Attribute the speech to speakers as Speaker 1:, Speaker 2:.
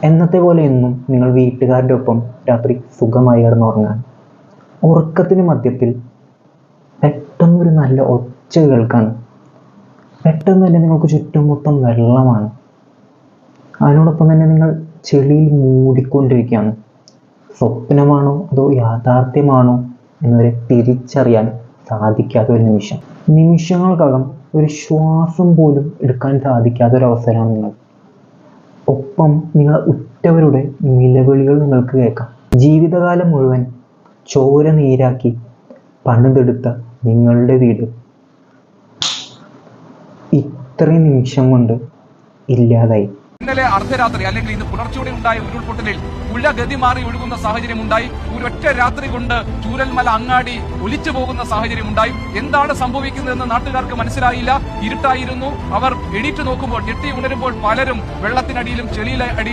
Speaker 1: എന്നത്തെ പോലെ എന്നും നിങ്ങൾ വീട്ടുകാരുടെ ഒപ്പം രാത്രി സുഖമായി കിടന്നുറങ്ങാൻ. ഉറക്കത്തിന് മധ്യത്തിൽ പെട്ടെന്നൊരു നല്ല ഒച്ച കേൾക്കാണ്. പെട്ടെന്ന് തന്നെ നിങ്ങൾക്ക് ചുറ്റും മൊത്തം വെള്ളമാണ്. അതിനോടൊപ്പം തന്നെ നിങ്ങൾ ചെളിയിൽ മൂടിക്കൊണ്ടിരിക്കുകയാണ്. സ്വപ്നമാണോ അതോ യാഥാർത്ഥ്യമാണോ എന്നവരെ തിരിച്ചറിയാൻ സാധിക്കാത്ത ഒരു നിമിഷം. നിമിഷങ്ങൾക്കകം ഒരു ശ്വാസം പോലും എടുക്കാൻ സാധിക്കാത്തൊരവസരമാണ് നിങ്ങൾ. ഒപ്പം നിങ്ങൾ ഉറ്റവരുടെ നിലവിളികൾ നിങ്ങൾക്ക് കേൾക്കാം. ജീവിതകാലം മുഴുവൻ ചോര നീരാക്കി പണിതെടുത്ത നിങ്ങളുടെ വീട് ഇത്രയും നിമിഷം കൊണ്ട് ഇല്ലാതായി.
Speaker 2: ഇന്നലെ അർദ്ധരാത്രി അല്ലെങ്കിൽ ഇന്ന് പുലർച്ചയോടെ ഉണ്ടായ ഉരുൾപൊട്ടലിൽ പുഴ ഗതി മാറി ഒഴുകുന്ന സാഹചര്യം ഉണ്ടായി. ഒരൊറ്റ രാത്രി കൊണ്ട് ചൂരൽമല അങ്ങാടി ഒലിച്ചു പോകുന്ന സാഹചര്യം ഉണ്ടായി. എന്താണ് സംഭവിക്കുന്നതെന്ന് നാട്ടുകാർക്ക് മനസ്സിലായില്ല. ഇരുട്ടായിരുന്നു. അവർ എണീറ്റ് നോക്കുമ്പോൾ, ഞെട്ടി ഉണരുമ്പോൾ പലരും വെള്ളത്തിനടിയിലും ചെളിയിലെ